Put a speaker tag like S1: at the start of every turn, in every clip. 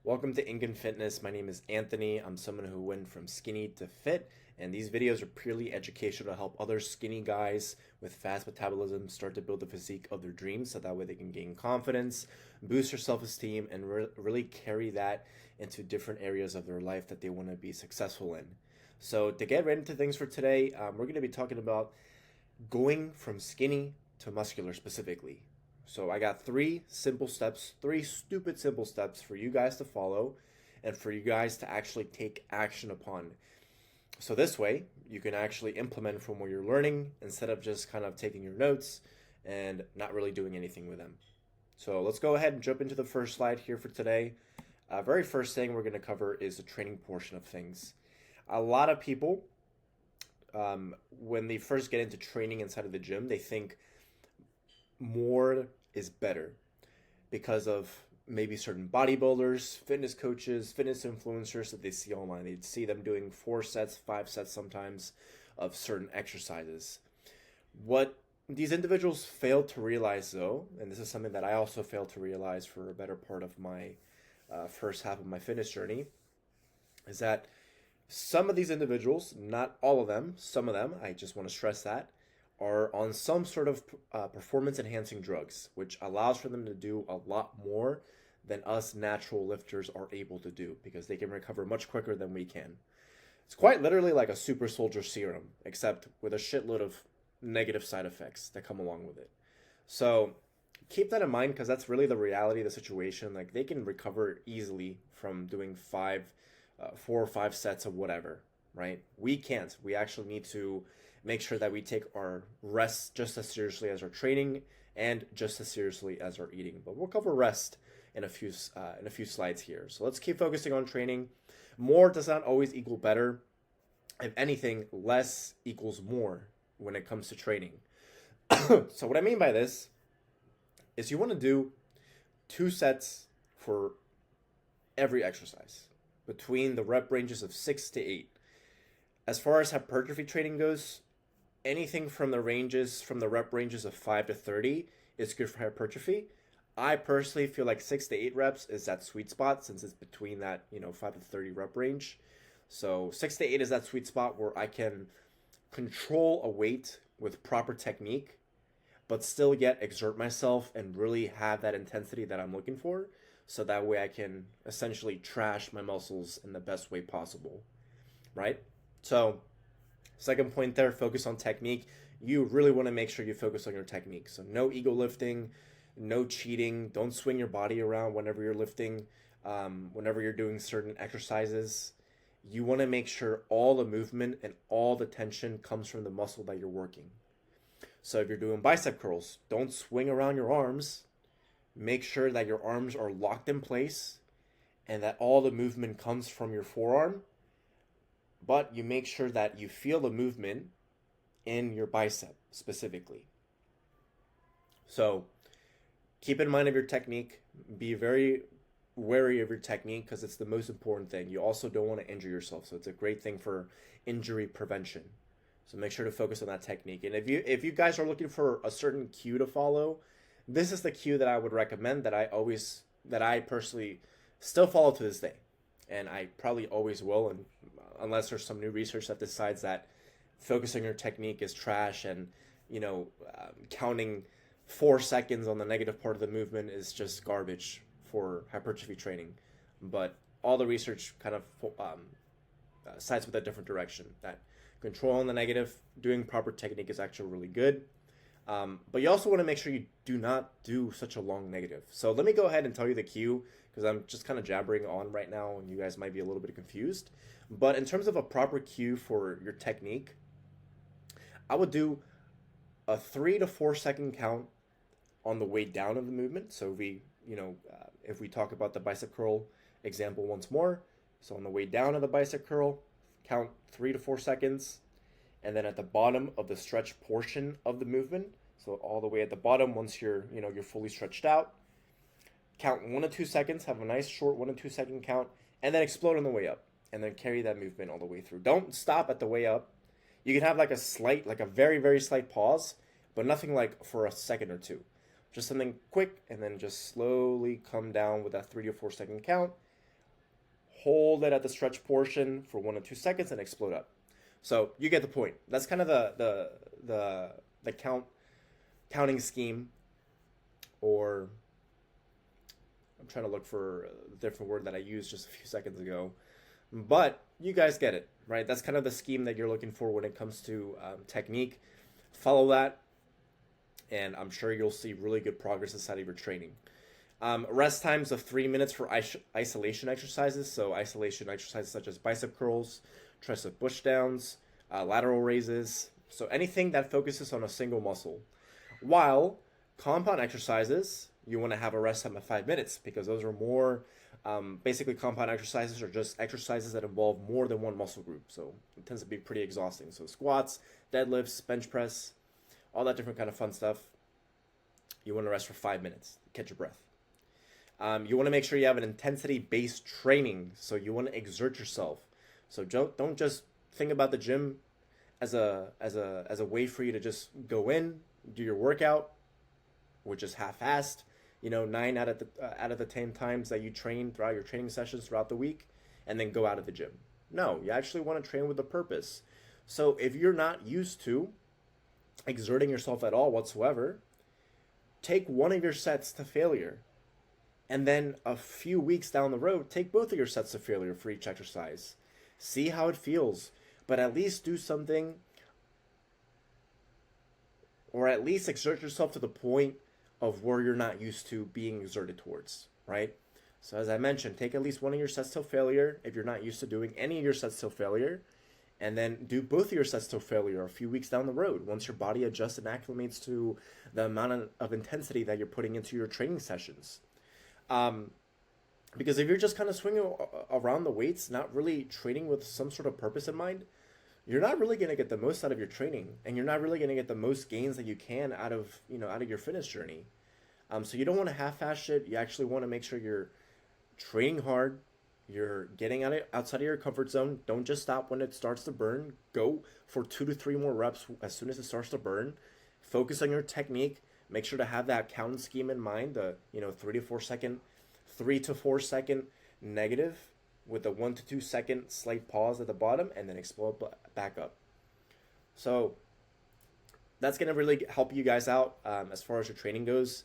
S1: Welcome to Ingan Fitness. My name is Anthony. I'm someone who went from skinny to fit, and these videos are purely educational to help other skinny guys with fast metabolism start to build the physique of their dreams so that way they can gain confidence, boost their self-esteem, and really carry that into different areas of their life that they want to be successful in. So to get right into things for today, we're going to be talking about going from skinny to muscular specifically. So I got three simple steps, three stupid simple steps for you guys to follow and for you guys to actually take action upon. So this way, you can actually implement from what you're learning instead of just kind of taking your notes and not really doing anything with them. So let's go ahead and jump into the first slide here for today. Very first thing we're going to cover is the training portion of things. A lot of people, when they first get into training inside of the gym, they think more is better because of maybe certain bodybuilders, fitness coaches, fitness influencers that they see online. They see them doing 4 sets, 5 sets sometimes of certain exercises. What these individuals fail to realize, though, and this is something that I also failed to realize for a better part of my first half of my fitness journey, is that some of these individuals, not all of them, some of them, I just want to stress that, are on some sort of performance enhancing drugs, which allows for them to do a lot more than us natural lifters are able to do because they can recover much quicker than we can. It's quite literally like a super soldier serum, except with a shitload of negative side effects that come along with it. So keep that in mind because that's really the reality of the situation. Like they can recover easily from doing 4 or 5 sets of whatever, right? We can't. We actually need to make sure that we take our rest just as seriously as our training and just as seriously as our eating. But we'll cover rest in a few slides here. So let's keep focusing on training. More does not always equal better. If anything, less equals more when it comes to training. So what I mean by this is you want to do 2 sets for every exercise between the rep ranges of 6 to 8. As far as hypertrophy training goes, anything from the rep ranges of 5 to 30 is good for hypertrophy. I personally feel like 6 to 8 reps is that sweet spot since it's between that 5 to 30 rep range. So 6 to 8 is that sweet spot where I can control a weight with proper technique, but still yet exert myself and really have that intensity that I'm looking for. So that way I can essentially trash my muscles in the best way possible, right? So second point there, focus on technique. You really want to make sure you focus on your technique. So no ego lifting, no cheating. Don't swing your body around whenever you're lifting, whenever you're doing certain exercises. You want to make sure all the movement and all the tension comes from the muscle that you're working. So if you're doing bicep curls, don't swing around your arms. Make sure that your arms are locked in place and that all the movement comes from your forearm. But you make sure that you feel the movement in your bicep specifically. So keep in mind of your technique. Be very wary of your technique because it's the most important thing. You also don't want to injure yourself. So it's a great thing for injury prevention. So make sure to focus on that technique. And if you guys are looking for a certain cue to follow, this is the cue that I would recommend that I personally still follow to this day. And I probably always will, and unless there's some new research that decides that focusing on your technique is trash and counting 4 seconds on the negative part of the movement is just garbage for hypertrophy training. But all the research kind of sides with a different direction, that controlling the negative, doing proper technique is actually really good. But you also want to make sure you do not do such a long negative. So let me go ahead and tell you the cue because I'm just kind of jabbering on right now and you guys might be a little bit confused. But in terms of a proper cue for your technique, I would do a 3 to 4 second count on the way down of the movement. So if we talk about the bicep curl example once more, so on the way down of the bicep curl, count 3 to 4 seconds. And then at the bottom of the stretch portion of the movement, so all the way at the bottom, once you're fully stretched out, count 1 to 2 seconds, have a nice short 1 to 2 second count, and then explode on the way up, and then carry that movement all the way through. Don't stop at the way up. You can have like a very, very slight pause, but nothing like for a second or two. Just something quick, and then just slowly come down with that 3 to 4 second count. hold it at the stretch portion for 1 to 2 seconds, and explode up. So you get the point. That's kind of the counting scheme, or I'm trying to look for a different word that I used just a few seconds ago. But you guys get it, right? That's kind of the scheme that you're looking for when it comes to technique. Follow that, and I'm sure you'll see really good progress inside of your training. Rest times of 3 minutes for isolation exercises. So isolation exercises such as bicep curls, tricep push downs, lateral raises. So anything that focuses on a single muscle. While compound exercises, you want to have a rest time of 5 minutes, because those are more, basically compound exercises are just exercises that involve more than one muscle group. So it tends to be pretty exhausting. So squats, deadlifts, bench press, all that different kind of fun stuff. You want to rest for 5 minutes, catch your breath. You want to make sure you have an intensity-based training, so you want to exert yourself. So don't just think about the gym as a way for you to just go in, do your workout, which is half-assed. 9 out of the 10 times that you train throughout your training sessions throughout the week, and then go out of the gym. No, you actually want to train with a purpose. So if you're not used to exerting yourself at all whatsoever, take one of your sets to failure. And then a few weeks down the road, take both of your sets to failure for each exercise. See how it feels, but at least do something, or at least exert yourself to the point of where you're not used to being exerted towards, right? So as I mentioned, take at least one of your sets till failure if you're not used to doing any of your sets till failure, and then do both of your sets till failure a few weeks down the road once your body adjusts and acclimates to the amount of intensity that you're putting into your training sessions. Because if you're just kind of swinging around the weights, not really training with some sort of purpose in mind, you're not really going to get the most out of your training, and you're not really going to get the most gains that you can out of your fitness journey. So you don't want to half-ass it. You actually want to make sure you're training hard, you're getting outside of your comfort zone. Don't just stop when it starts to burn. Go for 2 to 3 more reps as soon as it starts to burn. Focus on your technique. Make sure to have that counting scheme in mind, the 3 to 4 second negative with a 1 to 2 second slight pause at the bottom, and then explode back up. So that's going to really help you guys out as far as your training goes.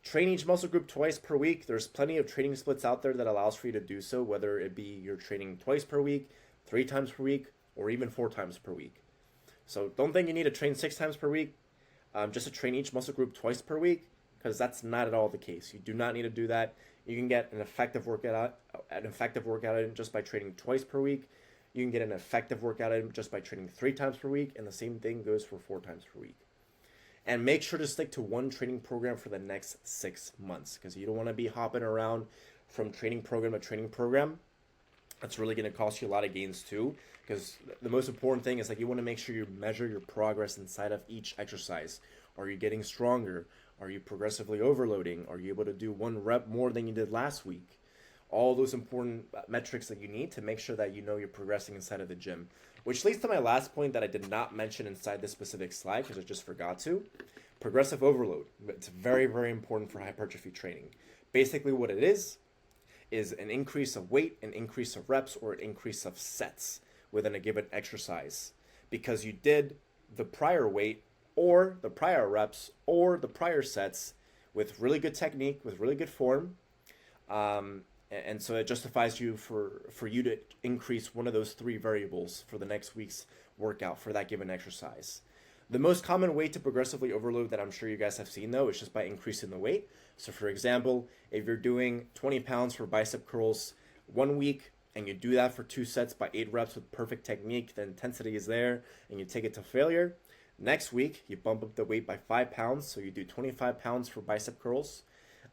S1: Train each muscle group twice per week. There's plenty of training splits out there that allows for you to do so, whether it be you're training twice per week, 3 times per week, or even 4 times per week. So don't think you need to train 6 times per week just to train each muscle group twice per week, because that's not at all the case. You do not need to do that. You can get an effective workout in just by training twice per week. You can get an effective workout in just by training 3 times per week, and the same thing goes for 4 times per week. And make sure to stick to one training program for the next 6 months, because you don't want to be hopping around from training program to training program. That's really going to cost you a lot of gains too, because the most important thing is that you want to make sure you measure your progress inside of each exercise. Are you getting stronger? Are you progressively overloading? Are you able to do 1 rep more than you did last week? All those important metrics that you need to make sure that you know you're progressing inside of the gym. Which leads to my last point that I did not mention inside this specific slide because I just forgot to. Progressive overload. It's very, very important for hypertrophy training. Basically what it is an increase of weight, an increase of reps, or an increase of sets within a given exercise. Because you did the prior weight, or the prior reps, or the prior sets with really good technique, with really good form, and so it justifies you for you to increase one of those 3 variables for the next week's workout for that given exercise. The most common way to progressively overload that I'm sure you guys have seen, though, is just by increasing the weight. So for example, if you're doing 20 pounds for bicep curls 1 week, and you do that for 2 sets by 8 reps with perfect technique, the intensity is there, and you take it to failure. Next week, you bump up the weight by 5 pounds, so you do 25 pounds for bicep curls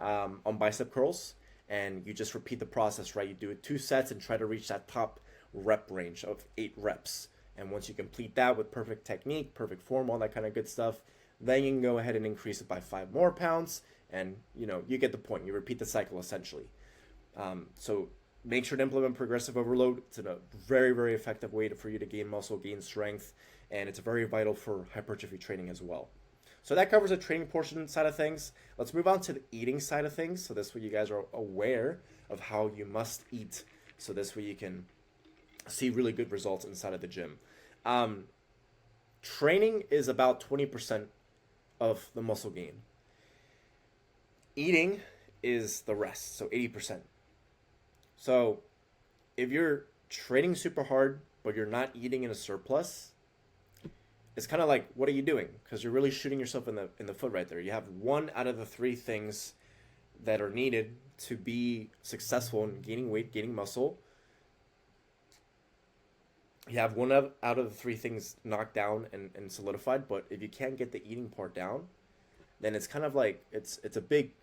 S1: on bicep curls, and you just repeat the process, right? You do it 2 sets and try to reach that top rep range of 8 reps. And once you complete that with perfect technique, perfect form, all that kind of good stuff, then you can go ahead and increase it by 5 more pounds, and you get the point. You repeat the cycle essentially. So make sure to implement progressive overload. It's a very, very effective way for you to gain muscle, gain strength, and it's very vital for hypertrophy training as well. So that covers the training portion side of things. Let's move on to the eating side of things. So this way you guys are aware of how you must eat So this way you can see really good results inside of the gym. Um, Training is about 20% of the muscle gain. Eating is the rest, so 80%. So if you're training super hard, but you're not eating in a surplus, it's kind of like, what are you doing? Because you're really shooting yourself in the foot right there. You have one out of the three things that are needed to be successful in gaining weight, gaining muscle. You have one out of the three things knocked down and solidified, but if you can't get the eating part down, then it's kind of like it's a big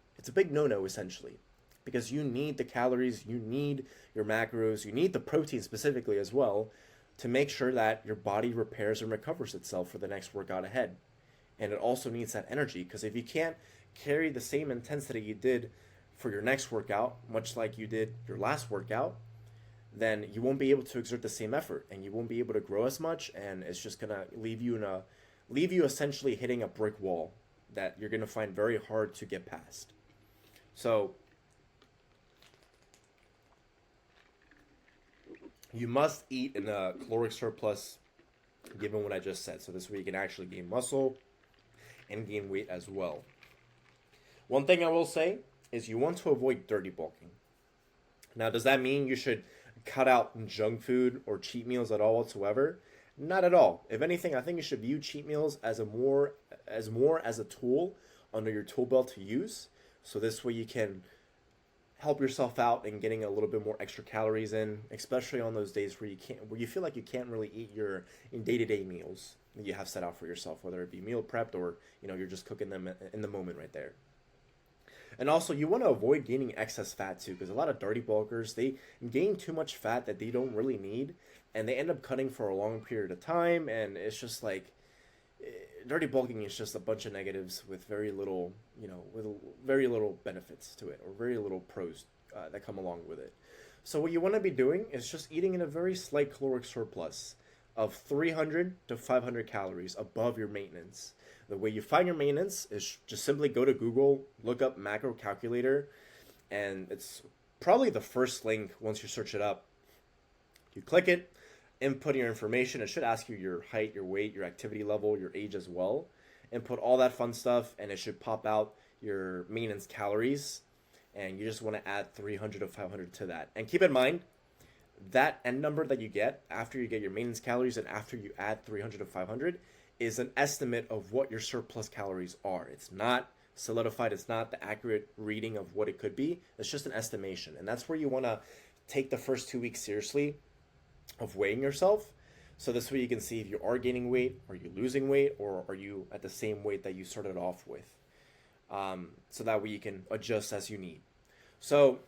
S1: no-no essentially, because you need the calories, you need your macros, you need the protein specifically as well to make sure that your body repairs and recovers itself for the next workout ahead. And it also needs that energy, because if you can't carry the same intensity you did for your next workout, much like you did your last workout, then you won't be able to exert the same effort and you won't be able to grow as much, and it's just gonna leave you essentially hitting a brick wall that you're gonna find very hard to get past. So you must eat in a caloric surplus given what I just said. So this way you can actually gain muscle and gain weight as well. One thing I will say is you want to avoid dirty bulking. Now, does that mean you should cut out junk food or cheat meals at all whatsoever? Not at all. If anything, I think you should view cheat meals as more as a tool under your tool belt to use. So this way you can help yourself out in getting a little bit more extra calories in, especially on those days where you feel like you can't really eat your day-to-day meals that you have set out for yourself, whether it be meal prepped or you're just cooking them in the moment right there. And also, you want to avoid gaining excess fat too, because a lot of dirty bulkers, they gain too much fat that they don't really need, and they end up cutting for a long period of time, and it's just like dirty bulking is just a bunch of negatives with very little, with very little benefits to it, or very little pros that come along with it. So what you want to be doing is just eating in a very slight caloric surplus of 300 to 500 calories above your maintenance. The way you find your maintenance is just simply go to Google, look up macro calculator, and it's probably the first link once you search it up. You click it, input your information. It should ask you your height, your weight, your activity level, your age as well. Input all that fun stuff, and it should pop out your maintenance calories. And you just want to add 300 to 500 to that. And keep in mind, that end number that you get after you get your maintenance calories and after you add 300 to 500 is an estimate of what your surplus calories are. It's not solidified. It's not the accurate reading of what it could be. It's just an estimation. And that's where you want to take the first 2 weeks seriously of weighing yourself. So this way you can see if you are gaining weight, are you losing weight, or are you at the same weight that you started off with. So that way you can adjust as you need. So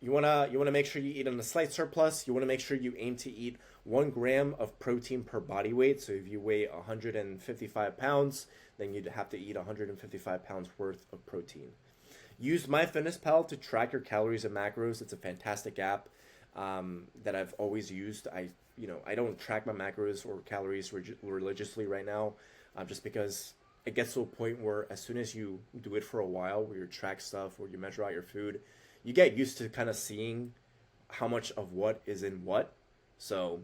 S1: you wanna make sure you eat in a slight surplus. You want to make sure you aim to eat 1 gram of protein per body weight. So if you weigh 155 pounds, then you'd have to eat 155 pounds worth of protein. Use MyFitnessPal to track your calories and macros. It's a fantastic app that I've always used. I don't track my macros or calories religiously right now, just because it gets to a point where as soon as you do it for a while, where you track stuff, where you measure out your food, you get used to kind of seeing how much of what is in what. So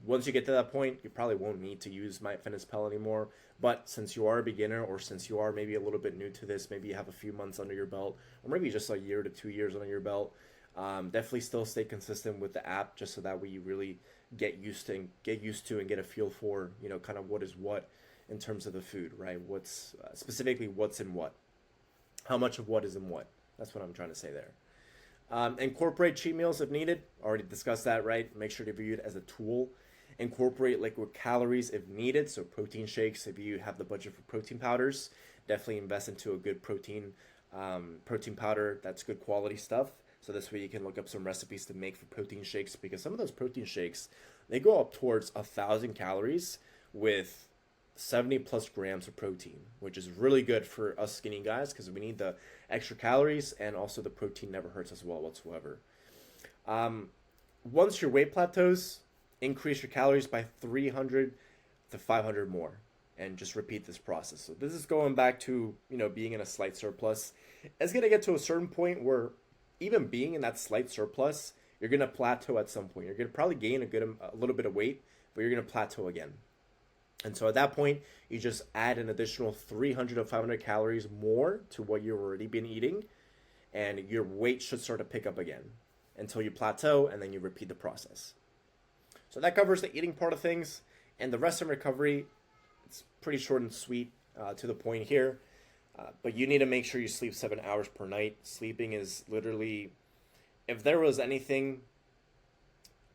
S1: once you get to that point, you probably won't need to use MyFitnessPal anymore. But since you are a beginner, or since you are maybe a little bit new to this, maybe you have a few months under your belt, or maybe just a year to 2 years under your belt, definitely still stay consistent with the app, just so that way you really get used to and get a feel for kind of what is what in terms of the food, right? What's specifically what's in what, how much of what is in what. That's what I'm trying to say there. Incorporate cheat meals if needed. Already discussed that, right? Make sure to view it as a tool. Incorporate liquid calories if needed. So protein shakes, if you have the budget for protein powders, definitely invest into a good protein powder that's good quality stuff. So this way you can look up some recipes to make for protein shakes, because some of those protein shakes, they go up towards 1,000 calories with 70 plus grams of protein, which is really good for us skinny guys, because we need the extra calories, and also the protein never hurts as well whatsoever. Once your weight plateaus, increase your calories by 300 to 500 more, and just repeat this process. So this is going back to being in a slight surplus. It's going to get to a certain point where even being in that slight surplus you're going to plateau at some point. You're going to probably gain a little bit of weight, but you're going to plateau again. And so at that point, you just add an additional 300 to 500 calories more to what you've already been eating, and your weight should start to pick up again until you plateau, and then you repeat the process. So that covers the eating part of things, and the rest of recovery, it's pretty short and sweet, to the point here. But you need to make sure you sleep 7 hours per night. Sleeping is literally, if there was anything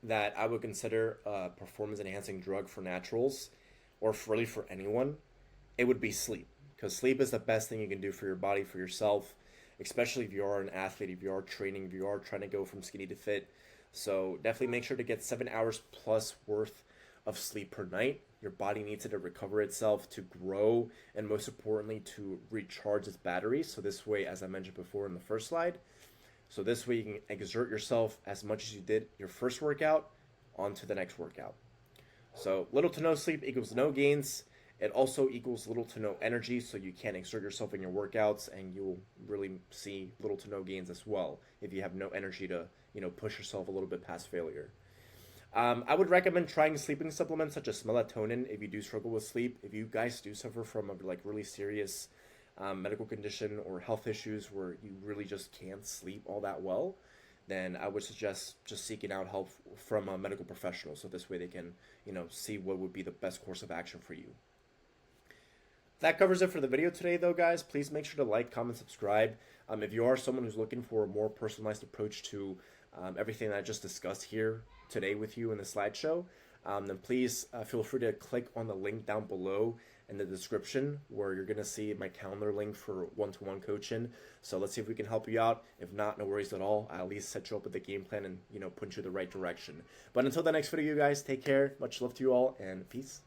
S1: that I would consider a performance enhancing drug for naturals, or really for anyone, it would be sleep. Because sleep is the best thing you can do for your body, for yourself, especially if you are an athlete, if you are training, if you are trying to go from skinny to fit. So definitely make sure to get 7 hours plus worth of sleep per night. Your body needs it to recover itself, to grow, and most importantly, to recharge its batteries. So this way, as I mentioned before in the first slide, so this way you can exert yourself as much as you did your first workout onto the next workout. So little to no sleep equals no gains. It also equals little to no energy, so you can't exert yourself in your workouts, and you'll really see little to no gains as well if you have no energy to, push yourself a little bit past failure. I would recommend trying sleeping supplements such as melatonin if you do struggle with sleep. If you guys do suffer from a really serious medical condition or health issues where you really just can't sleep all that well, then I would suggest just seeking out help from a medical professional, so this way they can, see what would be the best course of action for you. That covers it for the video today, though, guys. Please make sure to like, comment, subscribe. If you are someone who's looking for a more personalized approach to everything that I just discussed here today with you in the slideshow, then please feel free to click on the link down below in the description, where you're going to see my calendar link for one-to-one coaching. So let's see if we can help you out. If not, no worries at all. I'll at least set you up with the game plan and, point you in the right direction. But until the next video, you guys, take care. Much love to you all, and peace.